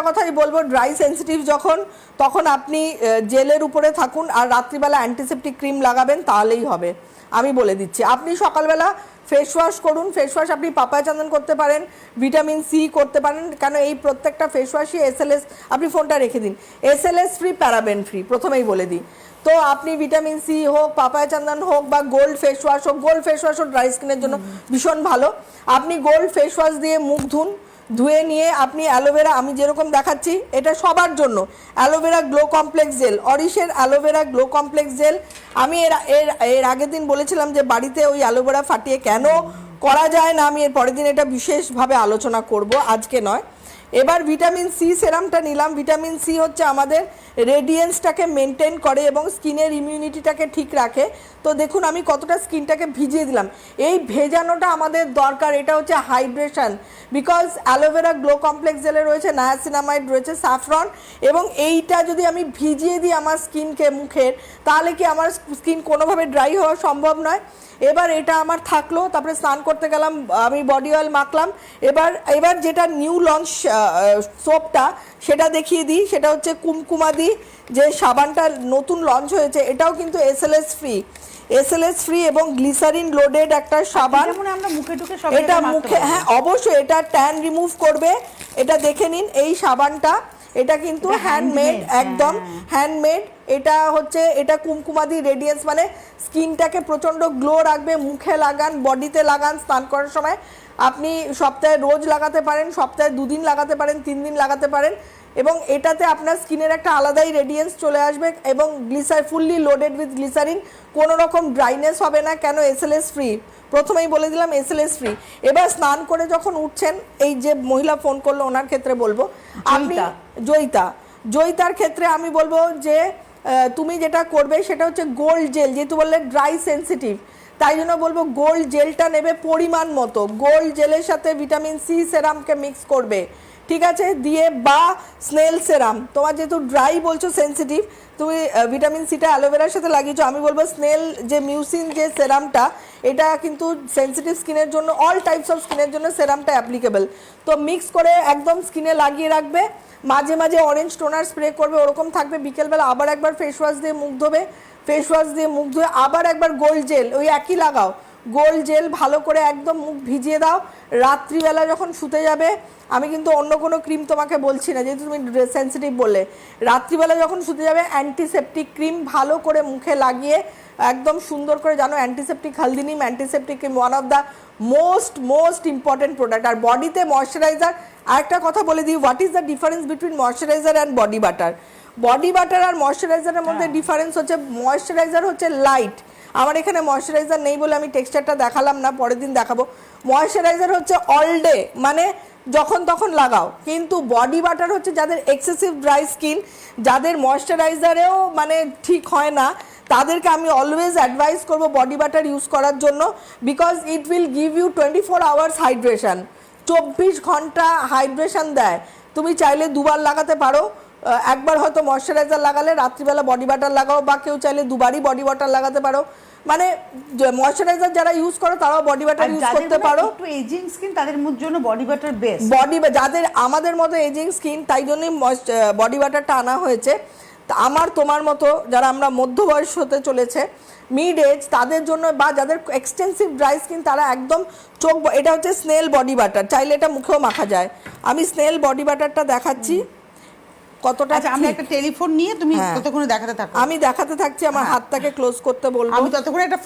কথাই বলবো, dry sensitive যখন, তখন আপনি জেলের উপরে থাকুন আর রাত্রিবেলা অ্যান্টিসেপটিক ক্রিম লাগাবেন, তাহলেই হবে। আমি বলে দিচ্ছি, আপনি সকালবেলা ফেস ওয়াশ করুন। ফেস ওয়াশ আপনি পাপায়া চন্দন করতে পারেন, ভিটামিন সি করতে পারেন, কেন এই প্রত্যেকটা ফেস ওয়াশই এসএলএস, আপনি ফোনটা রেখে দিন, এসএলএস ফ্রি, প্যারাবেন ফ্রি, প্রথমেই বলে দিই। তো আপনি ভিটামিন সি হোক, পাপায়া চন্দন হোক, বা গোল্ড ফেস ওয়াশ হোক, গোল্ড ফেস ওয়াশও ড্রাই স্কিনের জন্য ভীষণ ভালো। আপনি গোল্ড ফেস ওয়াশ দিয়ে মুখ ধুন, ধুয়ে নিয়ে আপনি অ্যালোভেরা, আমি যেরকম দেখাচ্ছি এটা সবার জন্য, অ্যালোভেরা গ্লো কমপ্লেক্স জেল, অরিশের অ্যালোভেরা গ্লো কমপ্লেক্স জেল। আমি এর আগের দিন বলেছিলাম যে বাড়িতে ওই অ্যালোভেরা ফাটিয়ে কেন করা যায় না, আমি এর পরের দিন এটা বিশেষভাবে আলোচনা করব, আজকে নয়। এবার ভিটামিন সি সেরামটা নিলাম। ভিটামিন সি হচ্ছে আমাদের রেডিয়েন্সটাকে মেনটেন করে এবং স্কিনের ইমিউনিটিটাকে ঠিক রাখে। তো দেখুন আমি কতটা স্কিনটাকে ভিজিয়ে দিলাম, এই ভেজানোটা আমাদের দরকার, এটা হচ্ছে hydration. Because aloe vera glow complex জেলে রয়েছে নায়াসিনামাইড, রয়েছে স্যাফরন, এবং এইটা যদি আমি ভিজিয়ে দিই আমার স্কিনকে, মুখের, তাহলে কি আমার স্কিন কোনোভাবে ড্রাই হওয়া সম্ভব নয়। এবার এটা আমার থাকলো, তারপরে স্নান করতে গেলাম, আমি বডি অয়েল মাখলাম। এবার যেটা নিউ লঞ্চ সোপটা সেটা দেখিয়ে দিই, সেটা হচ্ছে কুমকুমাদি, যে সাবানটা নতুন লঞ্চ হয়েছে, এটাও কিন্তু এসএলএস ফ্রি, এসএলএস ফ্রি এবং গ্লিসারিন লোডেড একটা সাবান। আমরা মুখে টুকে সব এটা মুখে, হ্যাঁ অবশ্যই, এটা ট্যান রিমুভ করবে। এটা দেখে নিন এই সাবানটা, এটা কিন্তু হ্যান্ডমেড, একদম হ্যান্ডমেড। এটা হচ্ছে, এটা কুমকুমাদি রেডিয়েন্স, মানে স্কিনটাকে প্রচণ্ড গ্লো রাখবে। মুখে লাগান, বডিতে লাগান, স্নান করার সময় আপনি সপ্তাহে রোজ লাগাতে পারেন, সপ্তাহে 2 দিন লাগাতে পারেন, 3 দিন লাগাতে পারেন, এবং এটাতে আপনার স্কিনের একটা আলাদাই রেডিয়েন্স চলে আসবে। এবং ফুললি লোডেড উইথ গ্লিসারিন, কোনো রকম ড্রাইনেস হবে না, কেন এসএলএস ফ্রি, প্রথমেই বলে দিলাম এসএলএস ফ্রি। এবার স্নান করে যখন উঠছেন, এই যে মহিলা ফোন করলো ওনার ক্ষেত্রে বলবো, আপনি জয়িতার ক্ষেত্রে আমি বলবো যে তুমি যেটা করবে সেটা হচ্ছে গোল্ড জেল, যেহেতু বললে ড্রাই সেন্সিটিভ, তাই জন্য বলবো গোল্ড জেলটা নেবে পরিমাণ মতো। গোল্ড জেলের সাথে ভিটামিন সি সেরামকে মিক্স করবে, ঠিক আছে, দিয়ে, বা স্নেল সেরাম, তোমার যেহেতু ড্রাই বলছো সেন্সিটিভ, তুমি ভিটামিন সিটা অ্যালোভেরার সাথে লাগিয়েছো, আমি বলবো স্নেল যে মিউসিন যে সেরামটা, এটা কিন্তু সেন্সিটিভ স্কিনের জন্য, অল টাইপস অফ স্কিনের জন্য সেরামটা অ্যাপ্লিকেবল। তো মিক্স করে একদম স্কিনে লাগিয়ে রাখবে, মাঝে মাঝে অরেঞ্জ টোনার স্প্রে করবে, ওরকম থাকবে। বিকেলবেলা আবার একবার ফেস ওয়াশ দিয়ে মুখ ধোবে, ফেস ওয়াশ দিয়ে মুখ ধুয়ে আবার একবার গোল্ড জেল, ওই একই লাগাও, গোল্ড জেল ভালো করে একদম মুখ ভিজিয়ে দাও। রাত্রিবেলা যখন শুতে যাবে, আমি কিন্তু অন্য কোনো ক্রিম তোমাকে বলছি না, যেহেতু তুমি সেন্সিটিভ বললে, রাত্রিবেলা যখন শুতে যাবে অ্যান্টিসেপটিক ক্রিম ভালো করে মুখে লাগিয়ে একদম সুন্দর করে, জানো antiseptic Haldi Neem antiseptic cream one of the most important product. আর বডিতে ময়শ্চারাইজার, আরেকটা কথা বলে দিই, what is the difference between moisturiser and body butter. Body butter আর ময়শ্চারাইজারের মধ্যে ডিফারেন্স হচ্ছে, ময়শ্চারাইজার হচ্ছে লাইট, আমার এখানে ময়শ্চারাইজার নেই বলে আমি টেক্সচারটা দেখালাম না, পরের দিন দেখাবো। ময়শ্চারাইজার হচ্ছে অল ডে, মানে যখন তখন লাগাও, কিন্তু বডি বাটার হচ্ছে যাদের এক্সেসিভ ড্রাই স্কিন, যাদের ময়শ্চারাইজারেও মানে ঠিক হয় না, তাদেরকে আমি অলওয়েজ অ্যাডভাইস করবো বডি বাটার ইউজ করার জন্য, because it will give you 24 hours hydration, 24 ঘন্টা হাইড্রেশন দেয়। তুমি চাইলে 2বার লাগাতে পারো, একবার হয়তো ময়শ্চারাইজার লাগালে, রাত্রিবেলা বডি বাটার লাগাও, বা কেউ চাইলে 2বারই বডি বাটার লাগাতে পারো। মানে ময়শ্চারাইজার যারা ইউজ করো তারাও বডি বাটার ইউজ করতে পারো। একটু এজিং স্কিন তাদের জন্য বডি বাটার বেস্ট, যাদের আমাদের মতো এজিং স্কিন, তাই জন্যই বডি বাটারটা আনা হয়েছে। আমার তোমার মতো যারা আমরা মধ্যবয়স হতে চলেছে, মিড এজ, তাদের জন্য, বা যাদের এক্সটেন্সিভ ড্রাই স্কিন, তারা একদম চোখ, এটা হচ্ছে স্নেল বডি বাটার, চাইলে এটা মুখেও মাখা যায়। আমি স্নেল বডি বাটারটা দেখাচ্ছি কতটা। আমি একটা টেলিফোন নিয়ে তুমি ততক্ষণে দেখাতে থাকো, আমি দেখাতে থাকছি, আমার হাতটাকে ক্লোজ করতে বলবো, আমি ততক্ষণে একটা